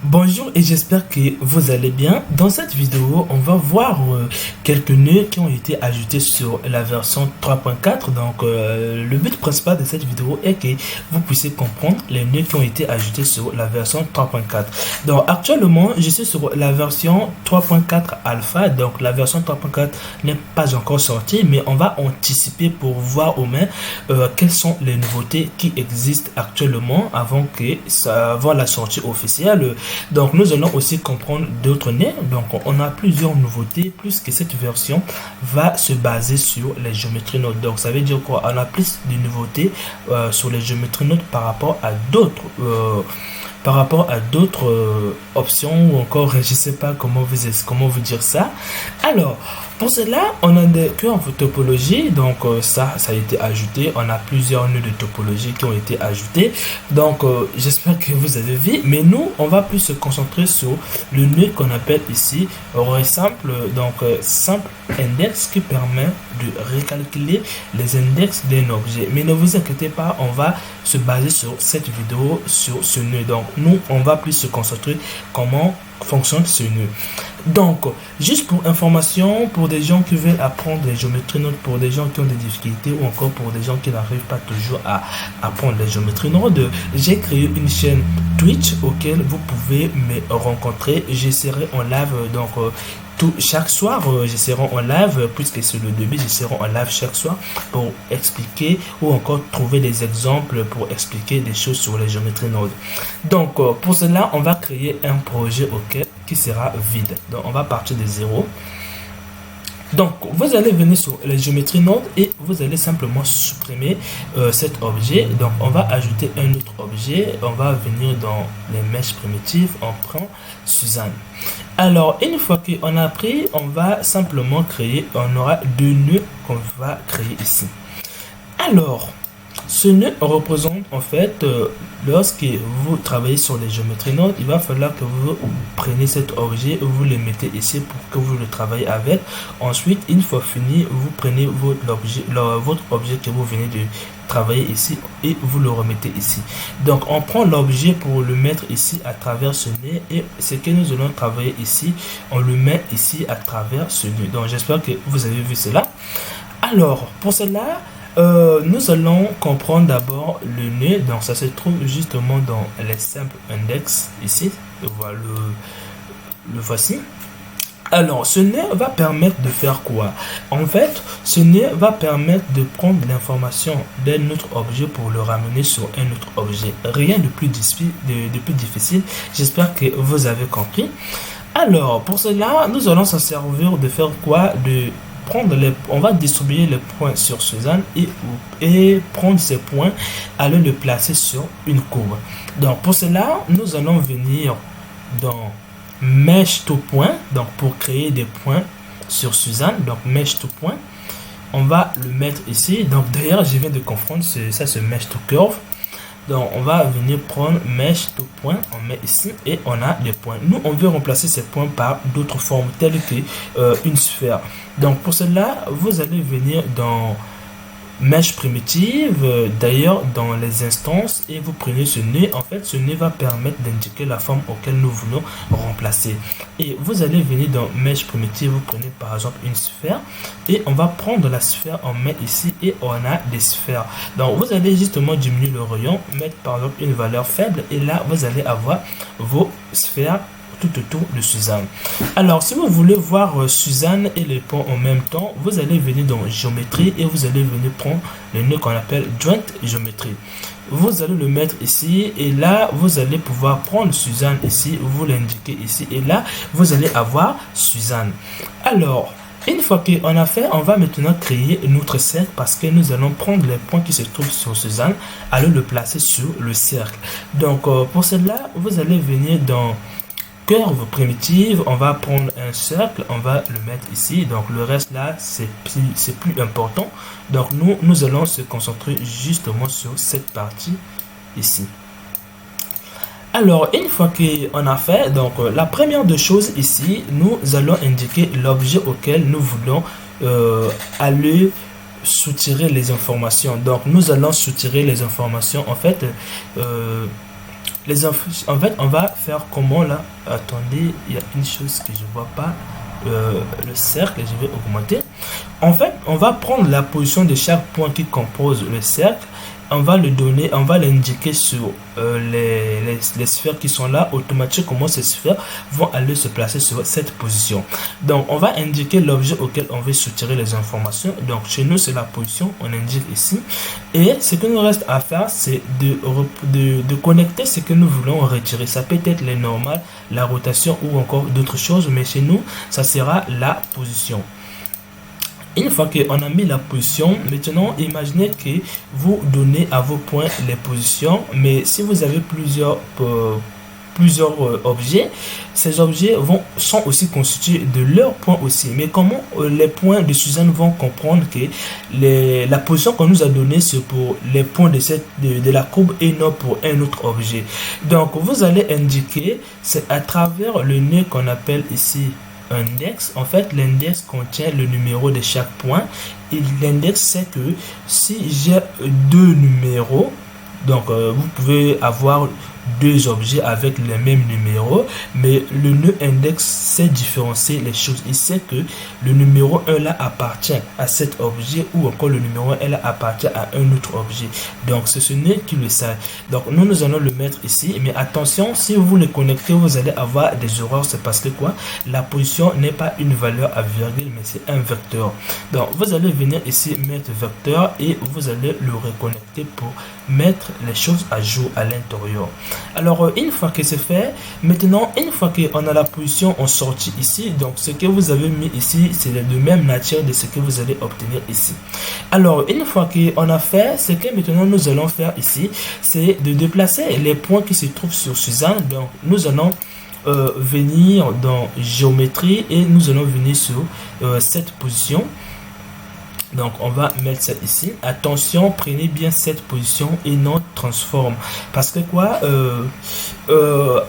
Bonjour et j'espère que vous allez bien. Dans cette vidéo, on va voir quelques nœuds qui ont été ajoutés sur la version 3.4. Donc, le but principal de cette vidéo est que vous puissiez comprendre les nœuds qui ont été ajoutés sur la version 3.4. Donc, actuellement, je suis sur la version 3.4 alpha. Donc, la version 3.4 n'est pas encore sortie, mais on va anticiper pour voir au moins quelles sont les nouveautés qui existent actuellement avant la sortie officielle. Donc nous allons aussi comprendre d'autres nœuds. Donc on a plusieurs nouveautés puisque cette version va se baser sur les géométries nodes. Donc ça veut dire quoi? On a plus de nouveautés sur les géométries nodes par rapport à d'autres options, ou encore je sais pas comment vous dire ça. Alors pour cela, on a des curves topologie, donc ça a été ajouté. On a plusieurs nœuds de topologie qui ont été ajoutés. Donc j'espère que vous avez vu, mais nous on va plus se concentrer sur le nœud qu'on appelle ici simple, donc simple index, qui permet de recalculer les index d'un objet. Mais ne vous inquiétez pas, on va se baser sur cette vidéo sur ce nœud. Donc nous on va plus se concentrer comment fonctionne ce nœud. Donc juste pour information, pour des gens qui veulent apprendre les géométries nodes, pour des gens qui ont des difficultés, ou encore pour des gens qui n'arrivent pas toujours à apprendre les géométries nodes, j'ai créé une chaîne Twitch auquel vous pouvez me rencontrer. Je serai en live donc chaque soir. Je serai en live, puisque c'est le début, je serai en live chaque soir pour expliquer ou encore trouver des exemples pour expliquer des choses sur les géométries nodes. Donc pour cela, on va créer un projet qui sera vide. Donc on va partir de zéro. Donc vous allez venir sur les géométries nodes et vous allez simplement supprimer cet objet. Donc on va ajouter un autre objet. On va venir dans les mèches primitives. On prend Suzanne. Alors une fois qu'on a pris, on va simplement créer, on aura deux nœuds qu'on va créer ici. Alors ce nœud représente en fait lorsque vous travaillez sur les géométries nodes, il va falloir que vous preniez cet objet, vous le mettez ici pour que vous le travaillez avec. Ensuite, une fois fini, vous prenez votre objet que vous venez de travailler ici et vous le remettez ici. Donc on prend l'objet pour le mettre ici à travers ce nœud, et ce que nous allons travailler ici, on le met ici à travers ce nœud. Donc j'espère que vous avez vu cela. Alors pour cela, nous allons comprendre d'abord le nœud. Donc ça se trouve justement dans les simples index ici. Voilà, le voici. Alors ce nœud va permettre de faire quoi? En fait, ce nœud va permettre de prendre l'information d'un autre objet pour le ramener sur un autre objet. Rien de plus difficile. J'espère que vous avez compris. Alors pour cela, nous allons s'en servir de faire quoi? On va distribuer les points sur Suzanne et prendre ces points, aller le placer sur une courbe. Donc pour cela, nous allons venir dans Mesh to point, donc pour créer des points sur Suzanne. Donc Mesh to point, on va le mettre ici. Donc d'ailleurs, je viens de confondre ça, c'est Mesh to curve. Donc on va venir prendre Mesh to point, on met ici et on a des points. Nous on veut remplacer ces points par d'autres formes telles que une sphère. Donc pour cela, vous allez venir dans Mèche primitive, d'ailleurs dans les instances, et vous prenez ce nœud. En fait ce nœud va permettre d'indiquer la forme auquel nous voulons remplacer, et vous allez venir dans mèche primitive, vous prenez par exemple une sphère et on va prendre la sphère, on met ici et on a des sphères. Donc vous allez justement diminuer le rayon, mettre par exemple une valeur faible, et là vous allez avoir vos sphères tout autour de Suzanne. Alors si vous voulez voir Suzanne et les points en même temps, vous allez venir dans géométrie et vous allez venir prendre le nœud qu'on appelle joint géométrie. Vous allez le mettre ici, et là vous allez pouvoir prendre Suzanne ici, vous l'indiquez ici, et là vous allez avoir Suzanne. Alors une fois qu'on a fait, on va maintenant créer notre cercle, parce que nous allons prendre les points qui se trouvent sur Suzanne, aller le placer sur le cercle. Donc pour cela, vous allez venir dans curve primitive, on va prendre un cercle, on va le mettre ici. Donc le reste là, c'est plus important. Donc nous allons se concentrer justement sur cette partie ici. Alors une fois qu'on a fait, donc la première des choses ici, nous allons indiquer l'objet auquel nous voulons aller soutirer les informations. Donc nous allons soutirer les informations. En fait En fait, on va faire comment là? Attendez, il y a une chose que je vois pas. Le cercle, je vais augmenter. En fait, on va prendre la position de chaque point qui compose le cercle. On va le donner, on va l'indiquer sur les sphères qui sont là. Automatiquement, ces sphères vont aller se placer sur cette position. Donc, on va indiquer l'objet auquel on veut soutirer les informations. Donc, chez nous, c'est la position. On indique ici. Et ce que nous reste à faire, c'est de connecter ce que nous voulons retirer. Ça peut être les normales, la rotation ou encore d'autres choses. Mais chez nous, ça sera la position. Une fois qu'on a mis la position, maintenant imaginez que vous donnez à vos points les positions, mais si vous avez plusieurs objets, ces objets sont aussi constitués de leurs points aussi. Mais comment les points de Suzanne vont comprendre que la position qu'on nous a donnée c'est pour les points de la courbe et non pour un autre objet. Donc vous allez indiquer, c'est à travers le nœud qu'on appelle ici index. En fait, l'index contient le numéro de chaque point et l'index c'est que si j'ai deux numéros, donc vous pouvez avoir deux objets avec les mêmes numéros, mais le nœud index sait différencier les choses. Il sait que le numéro 1 là appartient à cet objet ou encore le numéro 1 là appartient à un autre objet. Donc c'est ce nœud qui le sait. Donc nous allons le mettre ici, mais attention, si vous le connectez, vous allez avoir des erreurs. C'est parce que quoi? La position n'est pas une valeur à virgule, mais c'est un vecteur. Donc vous allez venir ici mettre vecteur et vous allez le reconnecter pour mettre les choses à jour à l'intérieur. Alors une fois que c'est fait, maintenant une fois qu'on a la position en sortie ici, donc ce que vous avez mis ici c'est de même nature de ce que vous allez obtenir ici. Alors une fois qu'on a fait, ce que maintenant nous allons faire ici, c'est de déplacer les points qui se trouvent sur Suzanne. Donc nous allons venir dans géométrie et nous allons venir sur cette position. Donc on va mettre ça ici. Attention, prenez bien cette position et non transforme. Parce que quoi,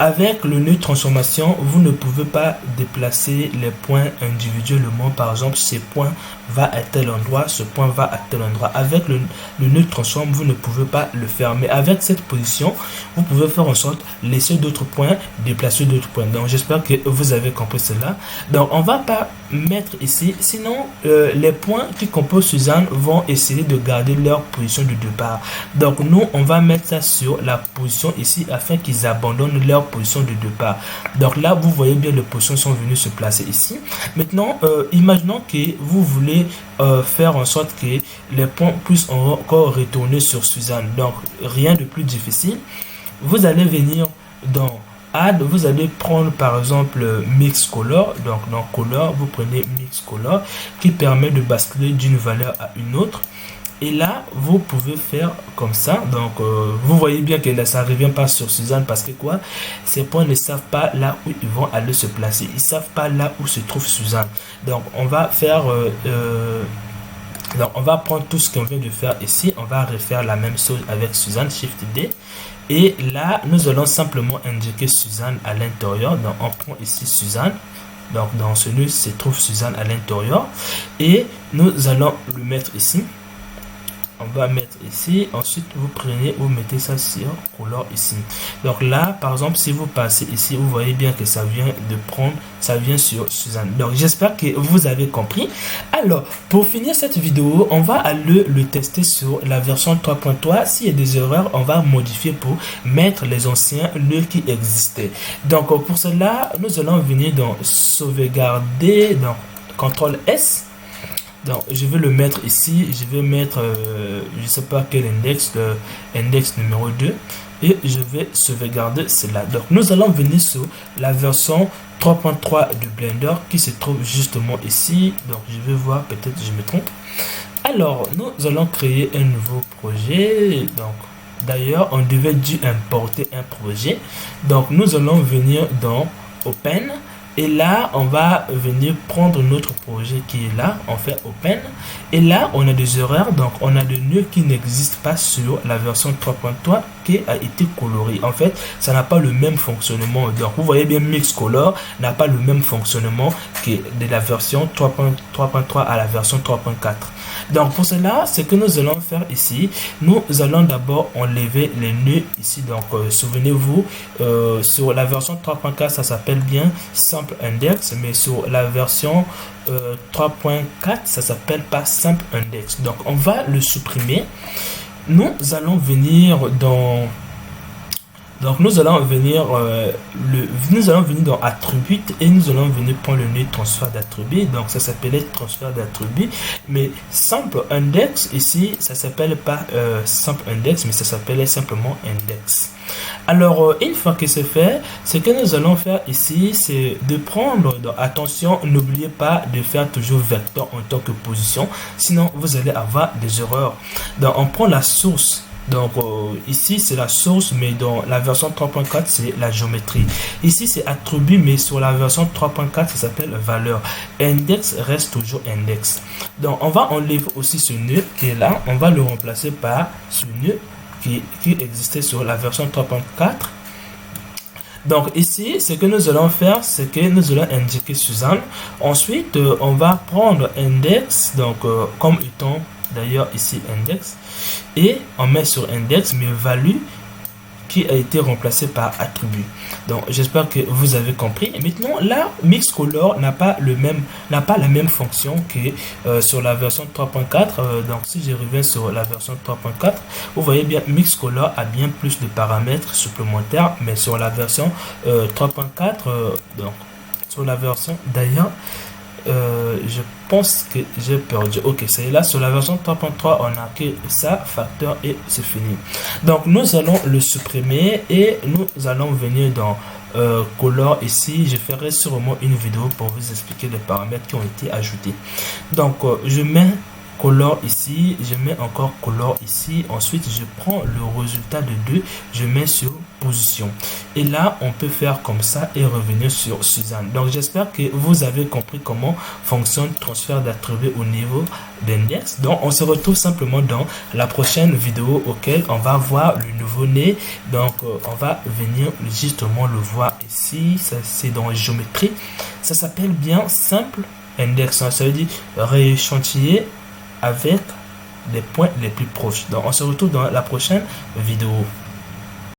avec le nœud transformation, vous ne pouvez pas déplacer les points individuellement. Par exemple, ce point va à tel endroit, ce point va à tel endroit. Avec le nœud transform, vous ne pouvez pas le faire. Mais avec cette position, vous pouvez faire en sorte laisser d'autres points, déplacer d'autres points. Donc j'espère que vous avez compris cela. Donc on va pas mettre ici, sinon les points qui composent Suzanne vont essayer de garder leur position de départ. Donc nous on va mettre ça sur la position ici afin qu'ils abandonnent leur position de départ. Donc là vous voyez bien les positions sont venues se placer ici. Maintenant imaginons que vous voulez faire en sorte que les points puissent encore retourner sur Suzanne. Donc rien de plus difficile. Vous allez venir dans Add, vous allez prendre par exemple Mix Color. Donc dans Color, vous prenez Mix Color qui permet de basculer d'une valeur à une autre. Et là, vous pouvez faire comme ça. Donc, vous voyez bien que là, ça ne revient pas sur Suzanne parce que quoi? Ces points ne savent pas là où ils vont aller se placer. Ils ne savent pas là où se trouve Suzanne. Donc, on va faire... donc, on va prendre tout ce qu'on vient de faire ici. On va refaire la même chose avec Suzanne, Shift D. Et là, nous allons simplement indiquer Suzanne à l'intérieur. Donc, on prend ici Suzanne. Donc, dans ce nœud se trouve Suzanne à l'intérieur. Et nous allons le mettre ici. On va mettre ici. Ensuite, vous prenez, vous mettez ça sur Color ici. Donc là, par exemple, si vous passez ici, vous voyez bien que ça vient de prendre, ça vient sur Suzanne. Donc, j'espère que vous avez compris. Alors, pour finir cette vidéo, on va aller le tester sur la version 3.3. S'il y a des erreurs, on va modifier pour mettre les anciens nœuds qui existaient. Donc, pour cela, nous allons venir dans sauvegarder, donc CTRL S. Donc, je vais le mettre ici. Je vais mettre, je sais pas quel index, l'index numéro 2. Et je vais sauvegarder cela. Donc, nous allons venir sur la version 3.3 de Blender qui se trouve justement ici. Donc, je vais voir, peut-être je me trompe. Alors, nous allons créer un nouveau projet. Donc, d'ailleurs, on devait dû importer un projet. Donc, nous allons venir dans Open. Et là, on va venir prendre notre projet qui est là. On fait Open. Et là, on a des erreurs. Donc, on a des nœuds qui n'existent pas sur la version 3.3 qui a été coloré. En fait, ça n'a pas le même fonctionnement. Donc, vous voyez bien, Mixcolor n'a pas le même fonctionnement que de la version 3.3 à la version 3.4. Donc, pour cela, ce que nous allons faire ici, nous allons d'abord enlever les nœuds ici. Donc, souvenez-vous, sur la version 3.4, ça s'appelle bien Simple Index, mais sur la version 3.4, ça s'appelle pas Simple Index. Donc, on va le supprimer. Nous allons venir dans dans attribut et nous allons venir prendre le nœud transfert d'attribut. Donc ça s'appelait transfert d'attribut, mais simple index ici, ça s'appelle pas simple index, mais ça s'appelait simplement index. Alors, une fois que c'est fait, ce que nous allons faire ici, c'est de prendre, attention, n'oubliez pas de faire toujours vecteur en tant que position, sinon vous allez avoir des erreurs. Donc, on prend la source. Donc, ici, c'est la source, mais dans la version 3.4, c'est la géométrie. Ici, c'est attribut, mais sur la version 3.4, ça s'appelle valeur. Index reste toujours index. Donc, on va enlever aussi ce nœud qui est là. On va le remplacer par ce nœud qui existait sur la version 3.4. Donc ici, ce que nous allons faire, c'est que nous allons indiquer Suzanne. Ensuite, on va prendre index, donc comme étant d'ailleurs ici index, et on met sur index mais value qui a été remplacé par attribut. Donc j'espère que vous avez compris. Et maintenant là, Mixcolor n'a pas la même fonction que sur la version 3.4. Donc si je reviens sur la version 3.4, vous voyez bien Mixcolor a bien plus de paramètres supplémentaires, mais sur la version 3.4, donc sur la version d'ailleurs, je pense que j'ai perdu. Ok, c'est là sur la version 3.3, on a que ça, facteur, et c'est fini. Donc nous allons le supprimer et nous allons venir dans color ici. Je ferai sûrement une vidéo pour vous expliquer les paramètres qui ont été ajoutés. Donc je mets color ici, je mets encore color ici, ensuite je prends le résultat de 2, je mets sur position, et là on peut faire comme ça et revenir sur Suzanne. Donc j'espère que vous avez compris comment fonctionne transfert d'attribut au niveau d'index. Donc on se retrouve simplement dans la prochaine vidéo auquel on va voir le nouveau-né. Donc on va venir justement le voir ici, ça c'est dans géométrie, ça s'appelle bien simple index, ça veut dire rééchantillé avec les points les plus proches. Donc on se retrouve dans la prochaine vidéo.